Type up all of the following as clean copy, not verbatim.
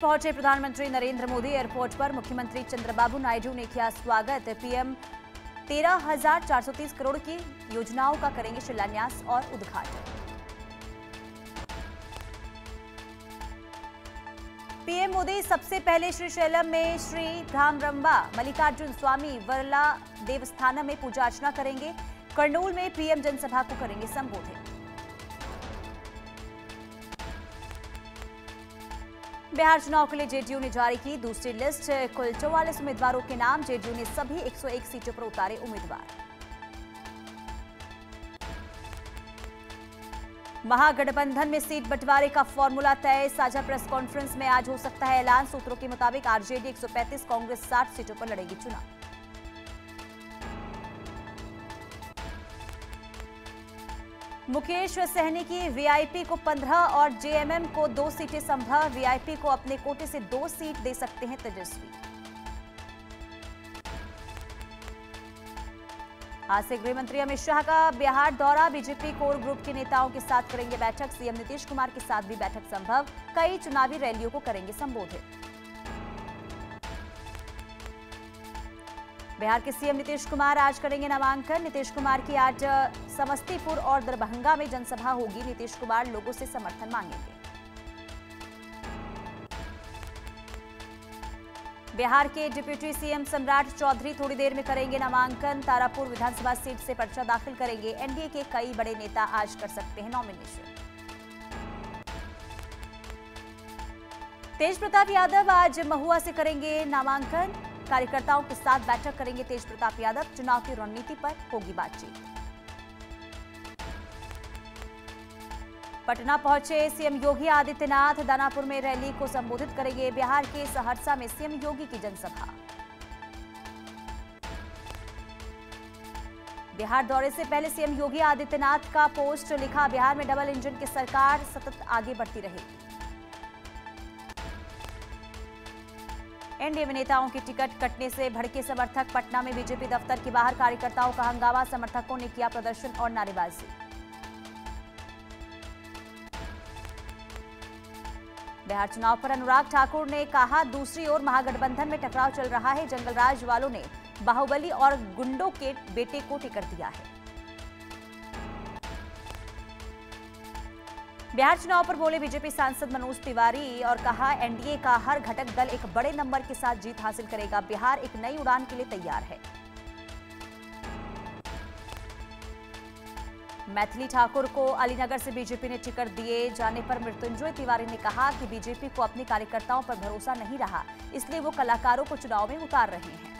पहुंचे प्रधानमंत्री नरेंद्र मोदी एयरपोर्ट पर मुख्यमंत्री चंद्रबाबू नायडू ने किया स्वागत। पीएम 13,430 करोड़ की योजनाओं का करेंगे शिलान्यास और उद्घाटन। पीएम मोदी सबसे पहले श्रीशैलम में श्री भ्रामरंबा मल्लिकार्जुन स्वामी वर्ला देवस्थानम में पूजा अर्चना करेंगे। कर्नूल में पीएम जनसभा को करेंगे संबोधित। बिहार चुनाव के लिए जेडीयू ने जारी की दूसरी लिस्ट। कुल 44 उम्मीदवारों के नाम। जेडीयू ने सभी 101 सीटों पर उतारे उम्मीदवार। महागठबंधन में सीट बंटवारे का फॉर्मूला तय। साझा प्रेस कॉन्फ्रेंस में आज हो सकता है ऐलान। सूत्रों के मुताबिक आरजेडी 135, कांग्रेस 60 सीटों पर लड़ेगी चुनाव। मुकेश सहनी की वीआईपी को 15 और जेएमएम को 2 सीटें संभव। वीआईपी को अपने कोटे से 2 सीट दे सकते हैं तेजस्वी। आज से गृह मंत्री अमित शाह का बिहार दौरा। बीजेपी कोर ग्रुप के नेताओं के साथ करेंगे बैठक। सीएम नीतीश कुमार के साथ भी बैठक संभव। कई चुनावी रैलियों को करेंगे संबोधित। बिहार के सीएम नीतीश कुमार आज करेंगे नामांकन। नीतीश कुमार की आज समस्तीपुर और दरभंगा में जनसभा होगी। नीतीश कुमार लोगों से समर्थन मांगेंगे। बिहार के डिप्टी सीएम सम्राट चौधरी थोड़ी देर में करेंगे नामांकन। तारापुर विधानसभा सीट से पर्चा दाखिल करेंगे। एनडीए के कई बड़े नेता आज कर सकते हैं नॉमिनेशन। तेज प्रताप यादव आज महुआ से करेंगे नामांकन। कार्यकर्ताओं के साथ बैठक करेंगे तेज प्रताप यादव। चुनाव की रणनीति पर होगी बातचीत। पटना पहुंचे सीएम योगी आदित्यनाथ। दानापुर में रैली को संबोधित करेंगे। बिहार के सहरसा में सीएम योगी की जनसभा। बिहार दौरे से पहले सीएम योगी आदित्यनाथ का पोस्ट लिखा। बिहार में डबल इंजन की सरकार सतत आगे बढ़ती रहेगी। एनडीए में नेताओं की टिकट कटने से भड़के समर्थक। पटना में बीजेपी दफ्तर के बाहर कार्यकर्ताओं का हंगामा। समर्थकों ने किया प्रदर्शन और नारेबाजी। बिहार चुनाव पर अनुराग ठाकुर ने कहा, दूसरी ओर महागठबंधन में टकराव चल रहा है। जंगलराज वालों ने बाहुबली और गुंडों के बेटे को टिकट दिया है। बिहार चुनाव पर बोले बीजेपी सांसद मनोज तिवारी और कहा, एनडीए का हर घटक दल एक बड़े नंबर के साथ जीत हासिल करेगा। बिहार एक नई उड़ान के लिए तैयार है। मैथिली ठाकुर को अलीनगर से बीजेपी ने टिकट दिए जाने पर मृत्युंजय तिवारी ने कहा कि बीजेपी को अपने कार्यकर्ताओं पर भरोसा नहीं रहा, इसलिए वो कलाकारों को चुनाव में उतार रहे हैं।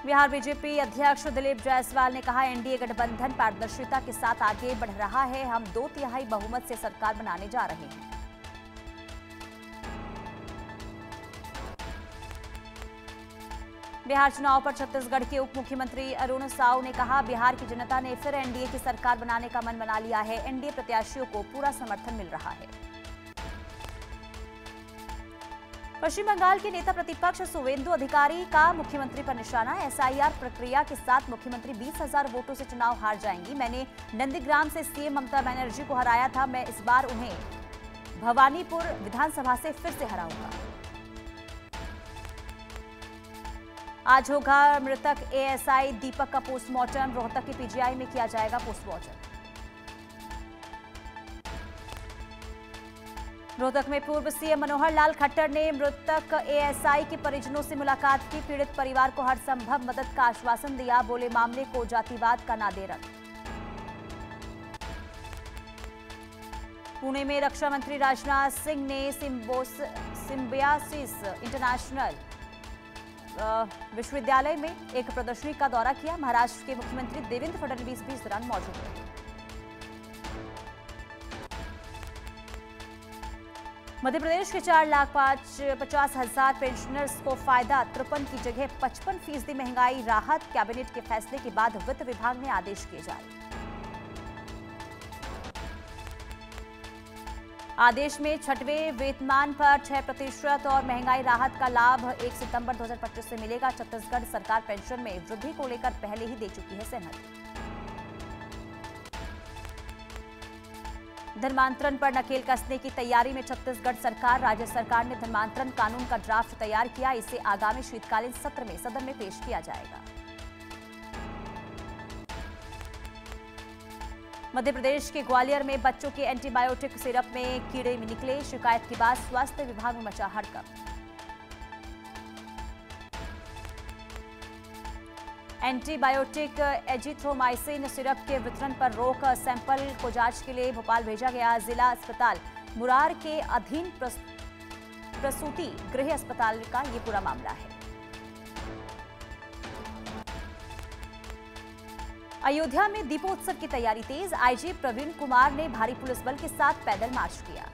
बिहार बीजेपी अध्यक्ष दिलीप जायसवाल ने कहा, एनडीए गठबंधन पारदर्शिता के साथ आगे बढ़ रहा है। हम 2/3 बहुमत से सरकार बनाने जा रहे हैं। बिहार चुनाव पर छत्तीसगढ़ के उप मुख्यमंत्री अरुण साव ने कहा, बिहार की जनता ने फिर एनडीए की सरकार बनाने का मन बना लिया है। एनडीए प्रत्याशियों को पूरा समर्थन मिल रहा है। पश्चिम बंगाल के नेता प्रतिपक्ष शुवेंदु अधिकारी का मुख्यमंत्री पर निशाना। एसआईआर प्रक्रिया के साथ मुख्यमंत्री 20,000 वोटों से चुनाव हार जाएंगी। मैंने नंदीग्राम से सीएम ममता बनर्जी को हराया था। मैं इस बार उन्हें भवानीपुर विधानसभा से फिर से हराऊंगा। आज होगा मृतक एएसआई दीपक का पोस्टमार्टम। रोहतक के पीजीआई में किया जाएगा पोस्टमार्टम। रोहतक में पूर्व सीएम मनोहर लाल खट्टर ने मृतक एएसआई के परिजनों से मुलाकात की। पीड़ित परिवार को हर संभव मदद का आश्वासन दिया। बोले, मामले को जातिवाद का ना दे रंग। पुणे में रक्षा मंत्री राजनाथ सिंह ने सिम्बायोसिस इंटरनेशनल विश्वविद्यालय में एक प्रदर्शनी का दौरा किया। महाराष्ट्र के मुख्यमंत्री देवेंद्र फडणवीस भी इस दौरान मौजूद रहे। मध्य प्रदेश के 4,50,000 पेंशनर्स को फायदा। 53 की जगह 55% महंगाई राहत। कैबिनेट के फैसले के बाद वित्त विभाग ने आदेश किए जारी। आदेश में 6वें वेतनमान पर 6% और महंगाई राहत का लाभ 1 सितंबर 2025 से मिलेगा। छत्तीसगढ़ सरकार पेंशन में वृद्धि को लेकर पहले ही दे चुकी है सहमति। धर्मांतरण पर नकेल कसने की तैयारी में छत्तीसगढ़ सरकार। राज्य सरकार ने धर्मांतरण कानून का ड्राफ्ट तैयार किया। इसे आगामी शीतकालीन सत्र में सदन में पेश किया जाएगा। मध्य प्रदेश के ग्वालियर में बच्चों के एंटीबायोटिक सिरप में कीड़े निकले। शिकायत के बाद स्वास्थ्य विभाग में मचा हड़कंप। एंटीबायोटिक एजिथ्रोमाइसिन सिरप के वितरण पर रोक। सैंपल को जांच के लिए भोपाल भेजा गया। जिला अस्पताल मुरार के अधीन प्रसूति गृह अस्पताल का ये पूरा मामला है। अयोध्या में दीपोत्सव की तैयारी तेज। आईजी प्रवीण कुमार ने भारी पुलिस बल के साथ पैदल मार्च किया।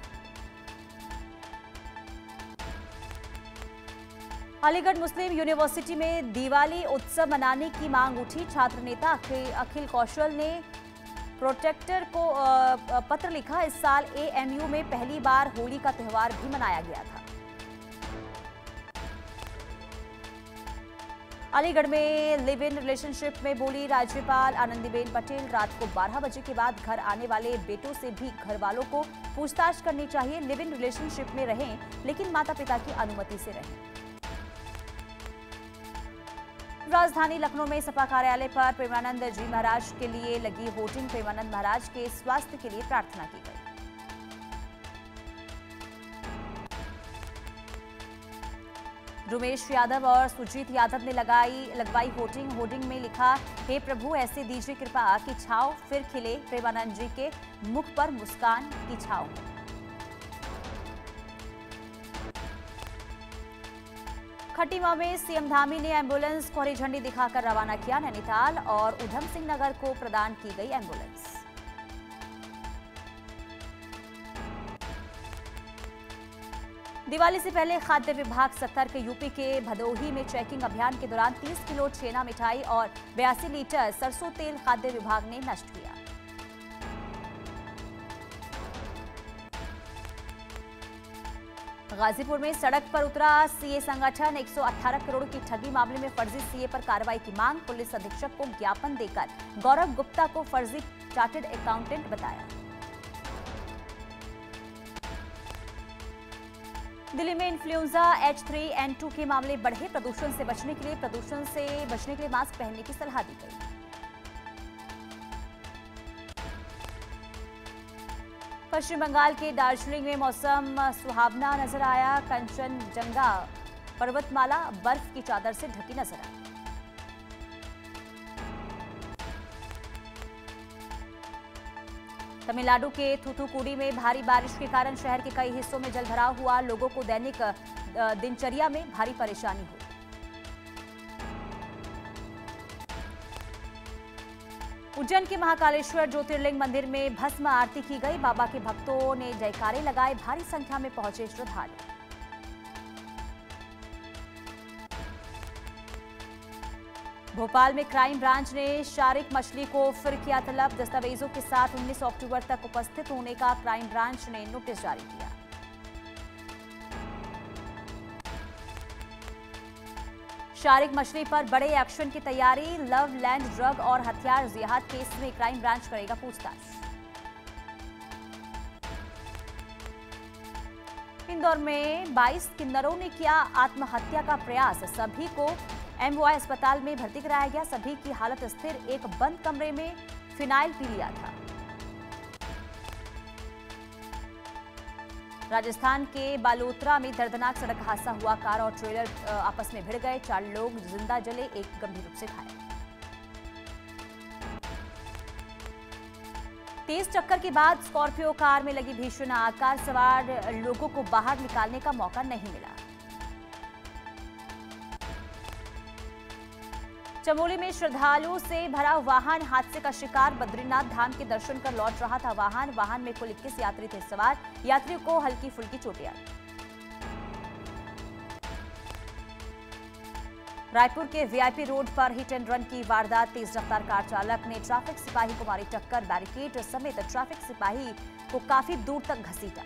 अलीगढ़ मुस्लिम यूनिवर्सिटी में दिवाली उत्सव मनाने की मांग उठी। छात्र नेता अखिल कौशल ने प्रोटेक्टर को पत्र लिखा। इस साल एएमयू में पहली बार होली का त्यौहार भी मनाया गया था। अलीगढ़ में लिव इन रिलेशनशिप में बोली राज्यपाल आनंदीबेन पटेल। रात को 12 बजे के बाद घर आने वाले बेटों से भी घर वालों को पूछताछ करनी चाहिए। लिव इन रिलेशनशिप में रहें, लेकिन माता पिता की अनुमति से रहें। राजधानी लखनऊ में सपा कार्यालय पर प्रेमानंद जी महाराज के लिए लगी होर्डिंग। प्रेमानंद महाराज के स्वास्थ्य के लिए प्रार्थना की गई। रुमेश यादव और सुजीत यादव ने लगवाई होर्डिंग। होर्डिंग में लिखा, हे प्रभु ऐसे दीजिए कृपा की छाव फिर खिले, प्रेमानंद जी के मुख पर मुस्कान की छाव। खटीमा में सीएम धामी ने एम्बुलेंस को हरी झंडी दिखाकर रवाना किया। नैनीताल और उधम सिंह नगर को प्रदान की गई एम्बुलेंस। दिवाली से पहले खाद्य विभाग सतर्क। यूपी के भदोही में चेकिंग अभियान के दौरान 30 किलो छेना मिठाई और 82 लीटर सरसों तेल खाद्य विभाग ने नष्ट किया। गाजीपुर में सड़क पर उतरा सीए संगठन। 118 करोड़ की ठगी मामले में फर्जी सीए पर कार्रवाई की मांग। पुलिस अधीक्षक को ज्ञापन देकर गौरव गुप्ता को फर्जी चार्टर्ड अकाउंटेंट बताया। दिल्ली में इन्फ्लुएंजा H3N2 के मामले बढ़े। प्रदूषण से बचने के लिए मास्क पहनने की सलाह दी गई। पश्चिम बंगाल के दार्जिलिंग में मौसम सुहावना नजर आया। कंचनजंगा पर्वतमाला बर्फ की चादर से ढकी नजर आई। तमिलनाडु के थूथुकुडी में भारी बारिश के कारण शहर के कई हिस्सों में जलभराव हुआ। लोगों को दैनिक दिनचर्या में भारी परेशानी हुई। उज्जैन के महाकालेश्वर ज्योतिर्लिंग मंदिर में भस्म आरती की गई। बाबा के भक्तों ने जयकारे लगाए। भारी संख्या में पहुंचे श्रद्धालु। भोपाल में क्राइम ब्रांच ने शारिक मछली को फिर किया तलब। दस्तावेजों के साथ 19 अक्टूबर तक उपस्थित होने का क्राइम ब्रांच ने नोटिस जारी किया। शारिक मछली पर बड़े एक्शन की तैयारी। लव लैंड ड्रग और हथियार जिहाद केस में क्राइम ब्रांच करेगा पूछताछ। इंदौर में 22 किन्नरों ने किया आत्महत्या का प्रयास। सभी को एमवाई अस्पताल में भर्ती कराया गया। सभी की हालत स्थिर। एक बंद कमरे में फिनाइल पी लिया था। राजस्थान के बालोतरा में दर्दनाक सड़क हादसा हुआ। कार और ट्रेलर आपस में भिड़ गए। 4 लोग जिंदा जले, एक गंभीर रूप से घायल। तेज टक्कर के बाद स्कॉर्पियो कार में लगी भीषण आग। कार सवार लोगों को बाहर निकालने का मौका नहीं मिला। चमोली में श्रद्धालुओं से भरा वाहन हादसे का शिकार। बद्रीनाथ धाम के दर्शन कर लौट रहा था वाहन में कुल 21 यात्री थे सवार। यात्रियों को हल्की फुल्की चोटें आई। रायपुर के वीआईपी रोड पर हिट एंड रन की वारदात। तेज रफ्तार कार चालक ने ट्रैफिक सिपाही को मारी टक्कर। बैरिकेड समेत ट्रैफिक सिपाही को काफी दूर तक घसीटा।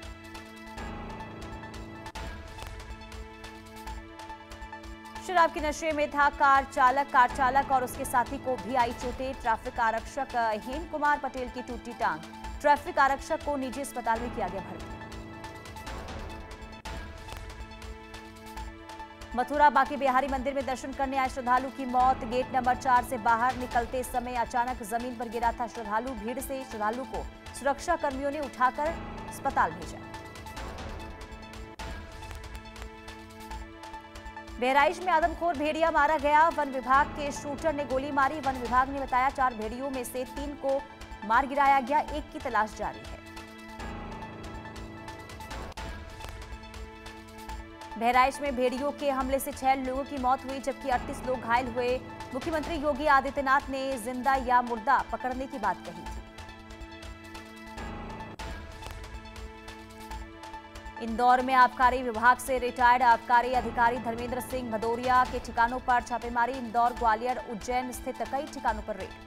शराब के नशे में था कार चालक और उसके साथी को भी आई चोटें। ट्रैफिक आरक्षक हेम कुमार पटेल की टूटी टांग। ट्रैफिक आरक्षक को निजी अस्पताल में किया गया भर्ती। मथुरा बांके बिहारी मंदिर में दर्शन करने आए श्रद्धालु की मौत। गेट नंबर 4 से बाहर निकलते समय अचानक जमीन पर गिरा था श्रद्धालु। भीड़ से श्रद्धालु को सुरक्षा कर्मियों ने उठाकर अस्पताल भेजा। बहराइच में आदमखोर भेड़िया मारा गया। वन विभाग के शूटर ने गोली मारी। वन विभाग ने बताया 4 भेड़ियों में से 3 को मार गिराया गया, 1 की तलाश जारी है। बहराइच में भेड़ियों के हमले से 6 लोगों की मौत हुई, जबकि 38 लोग घायल हुए। मुख्यमंत्री योगी आदित्यनाथ ने जिंदा या मुर्दा पकड़ने की बात कही थी। इंदौर में आबकारी विभाग से रिटायर्ड आबकारी अधिकारी धर्मेंद्र सिंह भदौरिया के ठिकानों पर छापेमारी। इंदौर, ग्वालियर, उज्जैन स्थित कई ठिकानों पर रेड।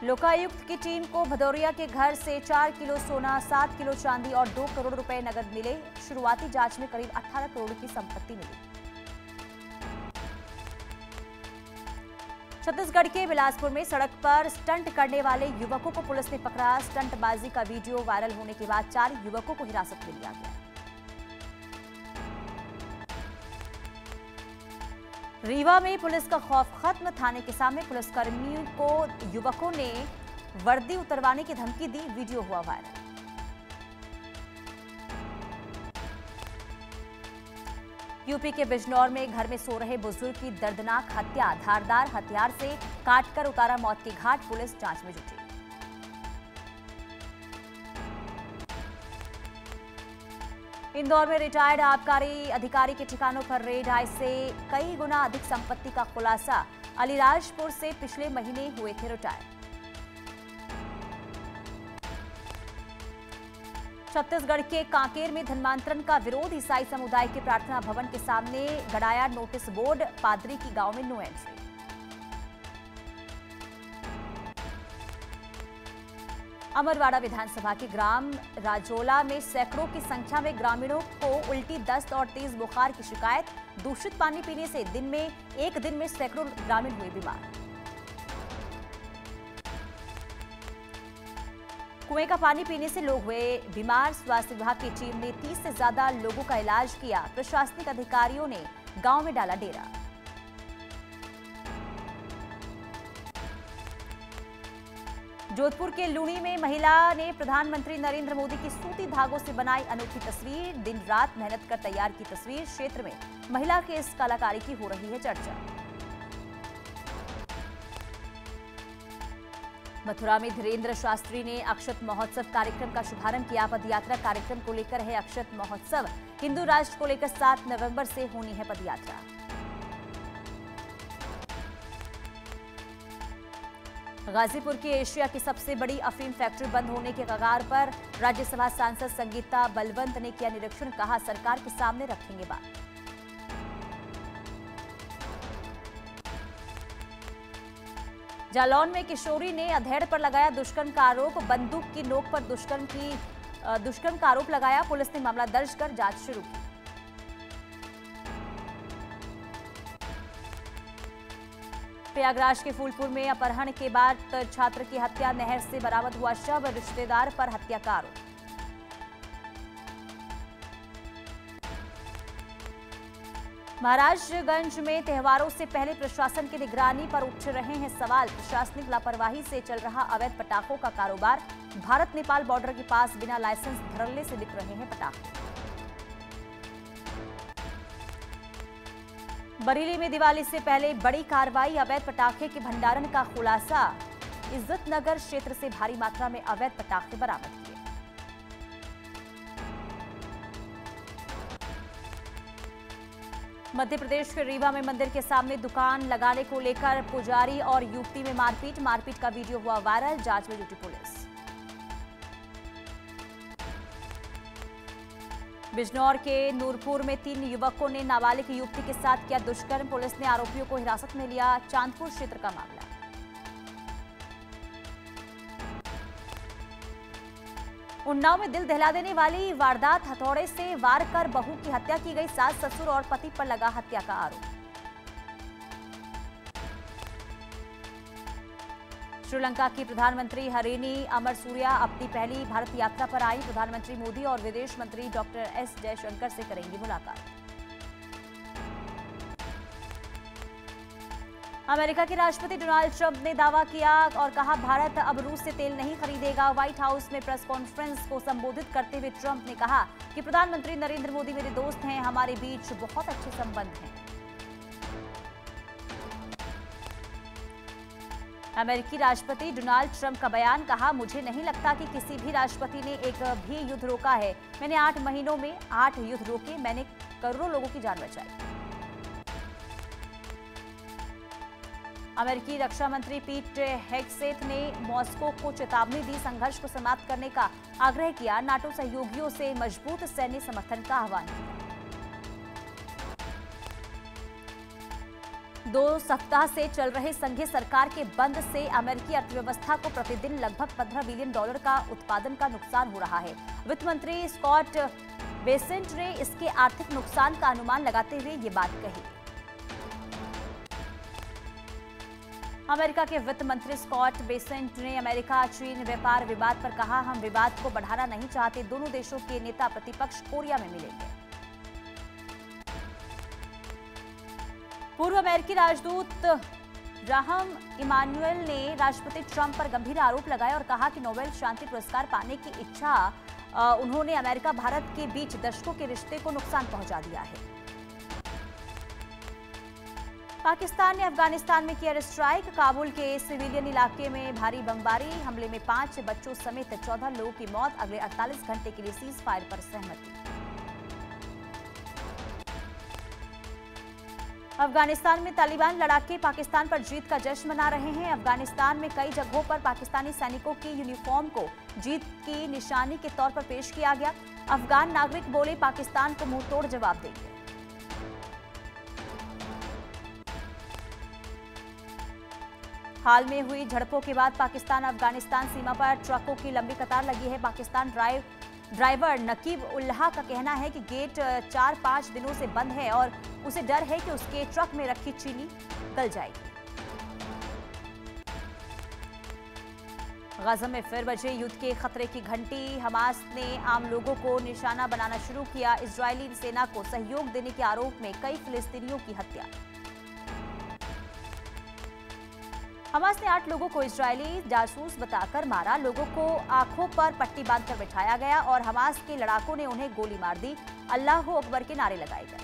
लोकायुक्त की टीम को भदौरिया के घर से 4 किलो सोना, 7 किलो चांदी और 2 करोड़ रुपए नकद मिले। शुरुआती जांच में करीब 18 करोड़ की संपत्ति मिली। छत्तीसगढ़ के बिलासपुर में सड़क पर स्टंट करने वाले युवकों को पुलिस ने पकड़ा। स्टंटबाजी का वीडियो वायरल होने के बाद 4 युवकों को हिरासत में लिया गया। रीवा में पुलिस का खौफ खत्म। थाने के सामने पुलिसकर्मियों को युवकों ने वर्दी उतरवाने की धमकी दी। वीडियो हुआ वायरल। यूपी के बिजनौर में घर में सो रहे बुजुर्ग की दर्दनाक हत्या। धारदार हथियार से काटकर उतारा मौत की घाट। पुलिस जांच में जुटी। इंदौर में रिटायर्ड आबकारी अधिकारी के ठिकानों पर रेड। आय से कई गुना अधिक संपत्ति का खुलासा। अलीराजपुर से पिछले महीने हुए थे रिटायर। छत्तीसगढ़ के कांकेर में धर्मांतरण का विरोध। ईसाई समुदाय के प्रार्थना भवन के सामने गड़ाया नोटिस बोर्ड। पादरी की गांव में नो एंट्री। अमरवाड़ा विधानसभा के ग्राम राजोला में सैकड़ों की संख्या में ग्रामीणों को उल्टी, दस्त और तेज बुखार की शिकायत। दूषित पानी पीने से एक दिन में सैकड़ों ग्रामीण हुए बीमार। कुएं का पानी पीने से लोग हुए बीमार। स्वास्थ्य विभाग की टीम ने 30 से ज्यादा लोगों का इलाज किया। प्रशासनिक अधिकारियों ने गांव में डाला डेरा। जोधपुर के लूणी में महिला ने प्रधानमंत्री नरेंद्र मोदी की सूती धागों से बनाई अनोखी तस्वीर। दिन रात मेहनत कर तैयार की तस्वीर। क्षेत्र में महिला के इस कलाकारी की हो रही है चर्चा। मथुरा में धीरेन्द्र शास्त्री ने अक्षत महोत्सव कार्यक्रम का शुभारंभ किया। पदयात्रा कार्यक्रम को लेकर है अक्षत महोत्सव। हिंदू राष्ट्र को लेकर 7 नवंबर से होनी है पदयात्रा। गाजीपुर की एशिया की सबसे बड़ी अफीम फैक्ट्री बंद होने के कगार पर। राज्यसभा सांसद संगीता बलवंत ने किया निरीक्षण। कहा सरकार के सामने रखेंगे बात। जालौन में किशोरी ने अधेड़ पर लगाया दुष्कर्म का आरोप। बंदूक की नोक पर दुष्कर्म का आरोप लगाया। पुलिस ने मामला दर्ज कर जांच शुरू की। प्रयागराज के फूलपुर में अपहरण के बाद छात्र की हत्या। नहर से बरामद हुआ शव। रिश्तेदार पर हत्या का आरोप। महाराजगंज में त्योहारों से पहले प्रशासन की निगरानी पर उठ रहे हैं सवाल। प्रशासनिक लापरवाही से चल रहा अवैध पटाखों का कारोबार। भारत नेपाल बॉर्डर के पास बिना लाइसेंस धड़ल्ले से बिक रहे हैं पटाखे। बरेली में दिवाली से पहले बड़ी कार्रवाई। अवैध पटाखे के भंडारण का खुलासा। इज्जत नगर क्षेत्र से भारी मात्रा में अवैध पटाखे बरामद किए। मध्य प्रदेश के रीवा में मंदिर के सामने दुकान लगाने को लेकर पुजारी और युवती में मारपीट का वीडियो हुआ वायरल। जांच में जुटी पुलिस। बिजनौर के नूरपुर में 3 युवकों ने नाबालिग युवती के साथ किया दुष्कर्म। पुलिस ने आरोपियों को हिरासत में लिया। चांदपुर क्षेत्र का मामला। उन्नाव में दिल दहला देने वाली वारदात। हथौड़े से वार कर बहू की हत्या की गई। सास, ससुर और पति पर लगा हत्या का आरोप। श्रीलंका की प्रधानमंत्री हरिनी अमरसूरिया अपनी पहली भारत यात्रा पर आई। प्रधानमंत्री मोदी और विदेश मंत्री डॉक्टर एस जयशंकर से करेंगी मुलाकात। अमेरिका के राष्ट्रपति डोनाल्ड ट्रंप ने दावा किया और कहा भारत अब रूस से तेल नहीं खरीदेगा। व्हाइट हाउस में प्रेस कॉन्फ्रेंस को संबोधित करते हुए ट्रंप ने कहा कि प्रधानमंत्री नरेंद्र मोदी मेरे दोस्त हैं, हमारे बीच बहुत अच्छे संबंध हैं। अमेरिकी राष्ट्रपति डोनाल्ड ट्रंप का बयान, कहा मुझे नहीं लगता कि किसी भी राष्ट्रपति ने एक भी युद्ध रोका है। मैंने 8 महीनों में 8 युद्ध रोके, मैंने करोड़ों लोगों की जान बचाई। अमेरिकी रक्षा मंत्री पीट हेगसेथ ने मॉस्को को चेतावनी दी, संघर्ष को समाप्त करने का आग्रह किया, नाटो सहयोगियों से मजबूत सैन्य समर्थन का आह्वान किया। 2 सप्ताह से चल रहे संघीय सरकार के बंद से अमेरिकी अर्थव्यवस्था को प्रतिदिन लगभग $15 बिलियन का उत्पादन का नुकसान हो रहा है। वित्त मंत्री स्कॉट बेसेंट ने इसके आर्थिक नुकसान का अनुमान लगाते हुए ये बात कही। अमेरिका के वित्त मंत्री स्कॉट बेसेंट ने अमेरिका चीन व्यापार विवाद पर कहा, हम विवाद को बढ़ाना नहीं चाहते। दोनों देशों के नेता प्रतिपक्ष कोरिया में मिलेंगे। पूर्व अमेरिकी राजदूत राहम इमानुएल ने राष्ट्रपति ट्रंप पर गंभीर आरोप लगाए और कहा कि नोबेल शांति पुरस्कार पाने की इच्छा उन्होंने अमेरिका भारत के बीच दशकों के रिश्ते को नुकसान पहुंचा दिया है। पाकिस्तान ने अफगानिस्तान में किया एयर स्ट्राइक। काबुल के सिविलियन इलाके में भारी बमबारी, हमले में 5 बच्चों समेत 14 लोगों की मौत। अगले 48 घंटे के लिए सीज फायर पर सहमति। अफगानिस्तान में तालिबान लड़ाके पाकिस्तान पर जीत का जश्न मना रहे हैं। अफगानिस्तान में कई जगहों पर पाकिस्तानी सैनिकों की यूनिफॉर्म को जीत की निशानी के तौर पर पेश किया गया। अफगान नागरिक बोले पाकिस्तान को मुंहतोड़ जवाब देंगे। हाल में हुई झड़पों के बाद पाकिस्तान अफगानिस्तान सीमा पर ट्रकों की लंबी कतार लगी है। पाकिस्तान ड्राइवर नकीब उल्लाह का कहना है कि गेट 4-5 दिनों से बंद है और उसे डर है कि उसके ट्रक में रखी चीनी गल जाएगी। गाजा में फिर बजे युद्ध के खतरे की घंटी। हमास ने आम लोगों को निशाना बनाना शुरू किया। इजरायली सेना को सहयोग देने के आरोप में कई फिलिस्तीनियों की हत्या। हमास ने 8 लोगों को इजरायली जासूस बताकर मारा। लोगों को आंखों पर पट्टी बांधकर बिठाया गया और हमास के लड़ाकों ने उन्हें गोली मार दी। अल्लाह हू अकबर के नारे लगाए गए।